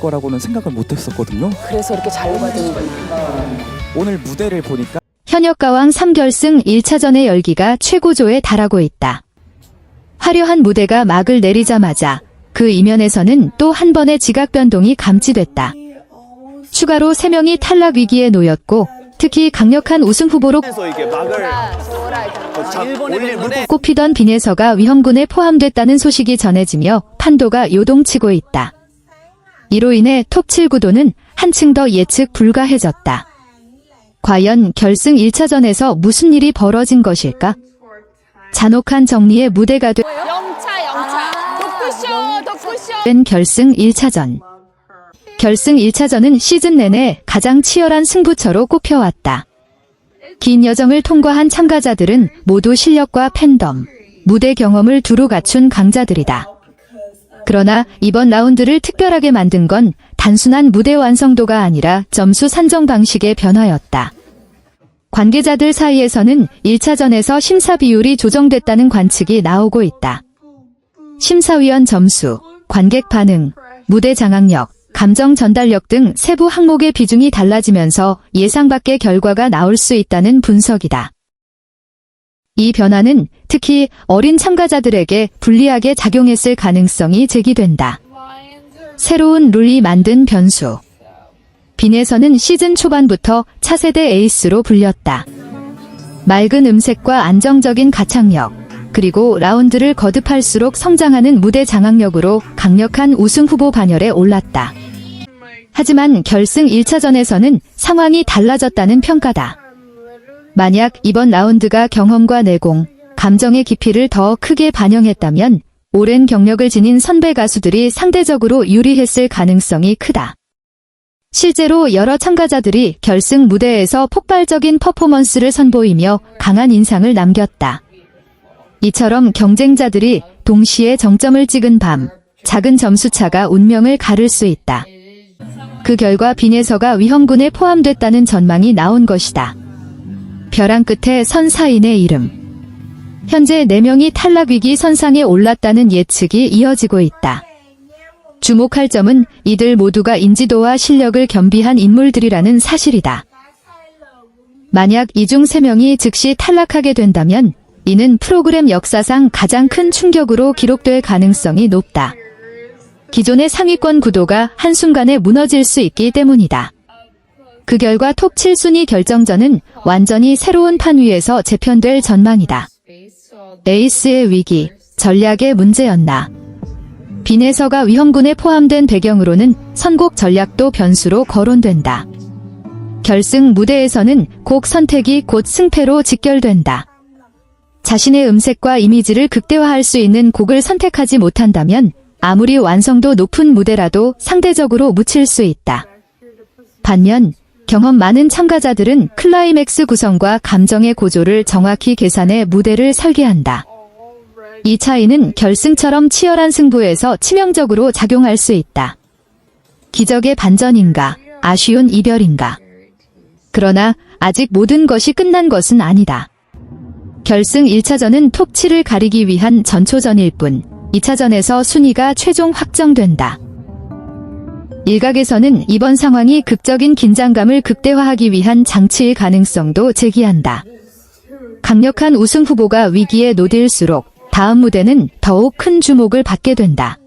거라고는 생각을 못했었거든요. 그래서 이렇게 잘 받은구나. 오늘 무대를 보니까 현역가왕 3결승 1차전의 열기가 최고조에 달하고 있다. 화려한 무대가 막을 내리자마자 그 이면에서는 또 한 번의 지각 변동이 감지됐다. 추가로 3명이 탈락 위기에 놓였고 특히 강력한 우승 후보로 꼽히던 빈에서가 위험군에 포함됐다는 소식이 전해지며 판도가 요동치고 있다. 이로 인해 톱7 구도는 한층 더 예측 불가해졌다. 과연 결승 1차전에서 무슨 일이 벌어진 것일까? 잔혹한 정리의 무대가 영차. 덕구쇼. 된 결승 1차전. 결승 1차전은 시즌 내내 가장 치열한 승부처로 꼽혀왔다. 긴 여정을 통과한 참가자들은 모두 실력과 팬덤, 무대 경험을 두루 갖춘 강자들이다. 그러나 이번 라운드를 특별하게 만든 건 단순한 무대 완성도가 아니라 점수 산정 방식의 변화였다. 관계자들 사이에서는 1차전에서 심사 비율이 조정됐다는 관측이 나오고 있다. 심사위원 점수, 관객 반응, 무대 장악력, 감정 전달력 등 세부 항목의 비중이 달라지면서 예상 밖의 결과가 나올 수 있다는 분석이다. 이 변화는 특히 어린 참가자들에게 불리하게 작용했을 가능성이 제기된다. 새로운 룰이 만든 변수. 빈에서는 시즌 초반부터 차세대 에이스로 불렸다. 맑은 음색과 안정적인 가창력, 그리고 라운드를 거듭할수록 성장하는 무대 장악력으로 강력한 우승 후보 반열에 올랐다. 하지만 결승 1차전에서는 상황이 달라졌다는 평가다. 만약 이번 라운드가 경험과 내공, 감정의 깊이를 더 크게 반영했다면 오랜 경력을 지닌 선배 가수들이 상대적으로 유리했을 가능성이 크다. 실제로 여러 참가자들이 결승 무대에서 폭발적인 퍼포먼스를 선보이며 강한 인상을 남겼다. 이처럼 경쟁자들이 동시에 정점을 찍은 밤, 작은 점수차가 운명을 가를 수 있다. 그 결과 빈에서가 위험군에 포함됐다는 전망이 나온 것이다. 벼랑 끝에 선 4인의 이름. 현재 4명이 탈락 위기 선상에 올랐다는 예측이 이어지고 있다. 주목할 점은 이들 모두가 인지도와 실력을 겸비한 인물들이라는 사실이다. 만약 이 중 3명이 즉시 탈락하게 된다면 이는 프로그램 역사상 가장 큰 충격으로 기록될 가능성이 높다. 기존의 상위권 구도가 한순간에 무너질 수 있기 때문이다. 그 결과 톱 7순위 결정전은 완전히 새로운 판 위에서 재편될 전망이다. 에이스의 위기, 전략의 문제였나? 빈에서가 위험군에 포함된 배경으로는 선곡 전략도 변수로 거론된다. 결승 무대에서는 곡 선택이 곧 승패로 직결된다. 자신의 음색과 이미지를 극대화할 수 있는 곡을 선택하지 못한다면 아무리 완성도 높은 무대라도 상대적으로 묻힐 수 있다. 반면 경험 많은 참가자들은 클라이맥스 구성과 감정의 고조를 정확히 계산해 무대를 설계한다. 이 차이는 결승처럼 치열한 승부에서 치명적으로 작용할 수 있다. 기적의 반전인가, 아쉬운 이별인가. 그러나 아직 모든 것이 끝난 것은 아니다. 결승 1차전은 톱 7을 가리기 위한 전초전일 뿐 2차전에서 순위가 최종 확정된다. 일각에서는 이번 상황이 극적인 긴장감을 극대화하기 위한 장치일 가능성도 제기한다. 강력한 우승 후보가 위기에 놓일수록 다음 무대는 더욱 큰 주목을 받게 된다.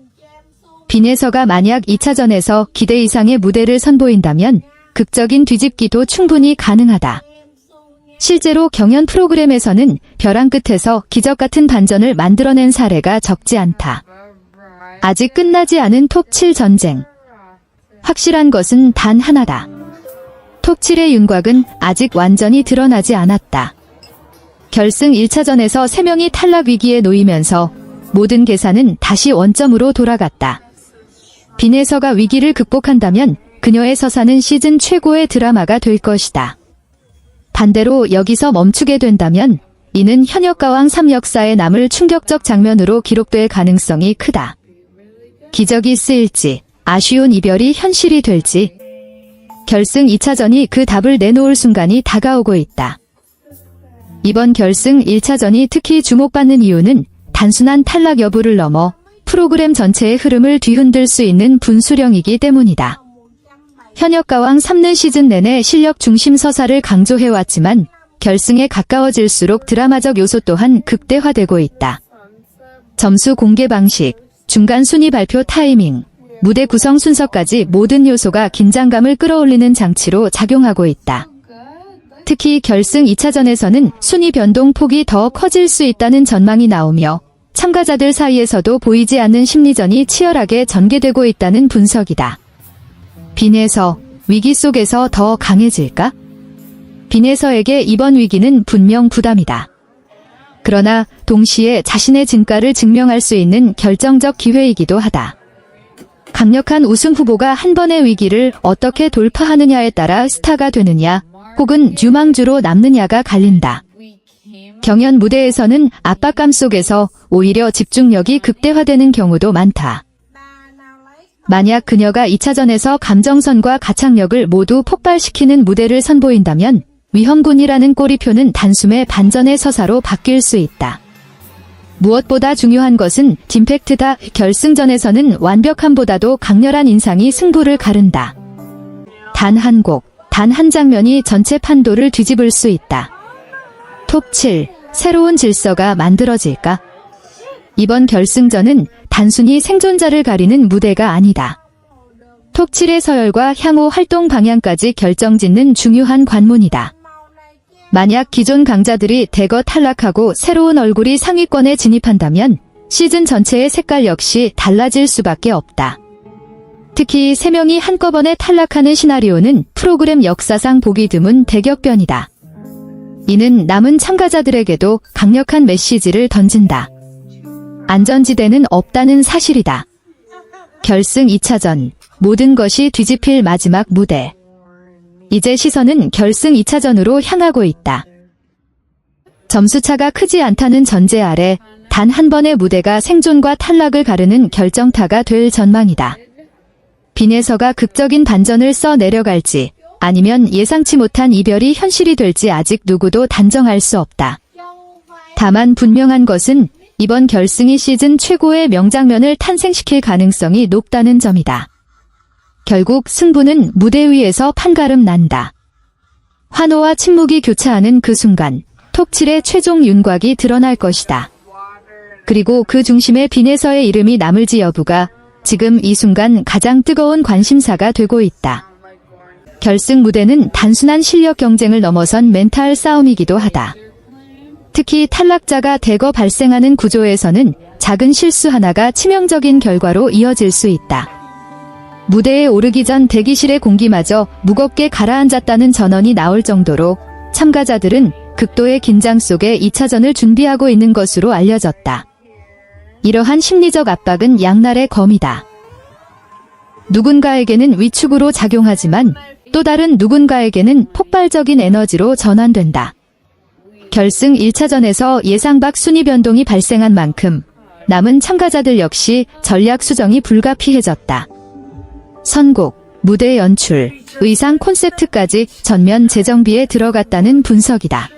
빈에서가 만약 2차전에서 기대 이상의 무대를 선보인다면 극적인 뒤집기도 충분히 가능하다. 실제로 경연 프로그램에서는 벼랑 끝에서 기적 같은 반전을 만들어낸 사례가 적지 않다. 아직 끝나지 않은 톱 7 전쟁. 확실한 것은 단 하나다. 톱 7의 윤곽은 아직 완전히 드러나지 않았다. 결승 1차전에서 3명이 탈락 위기에 놓이면서 모든 계산은 다시 원점으로 돌아갔다. 빈에서가 위기를 극복한다면 그녀의 서사는 시즌 최고의 드라마가 될 것이다. 반대로 여기서 멈추게 된다면 이는 현역가왕 3 역사에 남을 충격적 장면으로 기록될 가능성이 크다. 기적이 쓰일지, 아쉬운 이별이 현실이 될지, 결승 2차전이 그 답을 내놓을 순간이 다가오고 있다. 이번 결승 1차전이 특히 주목받는 이유는 단순한 탈락 여부를 넘어 프로그램 전체의 흐름을 뒤흔들 수 있는 분수령이기 때문이다. 현역가왕 3는 시즌 내내 실력 중심 서사를 강조해왔지만 결승에 가까워질수록 드라마적 요소 또한 극대화되고 있다. 점수 공개 방식, 중간 순위 발표 타이밍, 무대 구성 순서까지 모든 요소가 긴장감을 끌어올리는 장치로 작용하고 있다. 특히 결승 2차전에서는 순위 변동 폭이 더 커질 수 있다는 전망이 나오며 참가자들 사이에서도 보이지 않는 심리전이 치열하게 전개되고 있다는 분석이다. 빈에서 위기 속에서 더 강해질까? 빈에서에게 이번 위기는 분명 부담이다. 그러나 동시에 자신의 진가를 증명할 수 있는 결정적 기회이기도 하다. 강력한 우승 후보가 한 번의 위기를 어떻게 돌파하느냐에 따라 스타가 되느냐 혹은 유망주로 남느냐가 갈린다. 경연 무대에서는 압박감 속에서 오히려 집중력이 극대화되는 경우도 많다. 만약 그녀가 2차전에서 감정선과 가창력을 모두 폭발시키는 무대를 선보인다면 위험군이라는 꼬리표는 단숨에 반전의 서사로 바뀔 수 있다. 무엇보다 중요한 것은 임팩트다. 결승전에서는 완벽함보다도 강렬한 인상이 승부를 가른다. 단 한 곡, 단 한 장면이 전체 판도를 뒤집을 수 있다. 톱 7, 새로운 질서가 만들어질까? 이번 결승전은 단순히 생존자를 가리는 무대가 아니다. 톱 7의 서열과 향후 활동 방향까지 결정짓는 중요한 관문이다. 만약 기존 강자들이 대거 탈락하고 새로운 얼굴이 상위권에 진입한다면 시즌 전체의 색깔 역시 달라질 수밖에 없다. 특히 3명이 한꺼번에 탈락하는 시나리오는 프로그램 역사상 보기 드문 대격변이다. 이는 남은 참가자들에게도 강력한 메시지를 던진다. 안전지대는 없다는 사실이다. 결승 2차전, 모든 것이 뒤집힐 마지막 무대. 이제 시선은 결승 2차전으로 향하고 있다. 점수차가 크지 않다는 전제 아래 단 한 번의 무대가 생존과 탈락을 가르는 결정타가 될 전망이다. 빈에서가 극적인 반전을 써 내려갈지 아니면 예상치 못한 이별이 현실이 될지 아직 누구도 단정할 수 없다. 다만 분명한 것은 이번 결승이 시즌 최고의 명장면을 탄생시킬 가능성이 높다는 점이다. 결국 승부는 무대 위에서 판가름 난다. 환호와 침묵이 교차하는 그 순간 톱 7의 최종 윤곽이 드러날 것이다. 그리고 그 중심에 빈에서의 이름이 남을지 여부가 지금 이 순간 가장 뜨거운 관심사가 되고 있다. 결승 무대는 단순한 실력 경쟁을 넘어선 멘탈 싸움이기도 하다. 특히 탈락자가 대거 발생하는 구조에서는 작은 실수 하나가 치명적인 결과로 이어질 수 있다. 무대에 오르기 전 대기실의 공기마저 무겁게 가라앉았다는 전언이 나올 정도로 참가자들은 극도의 긴장 속에 2차전을 준비하고 있는 것으로 알려졌다. 이러한 심리적 압박은 양날의 검이다. 누군가에게는 위축으로 작용하지만 또 다른 누군가에게는 폭발적인 에너지로 전환된다. 결승 1차전에서 예상 밖 순위 변동이 발생한 만큼 남은 참가자들 역시 전략 수정이 불가피해졌다. 선곡, 무대 연출, 의상 콘셉트까지 전면 재정비에 들어갔다는 분석이다.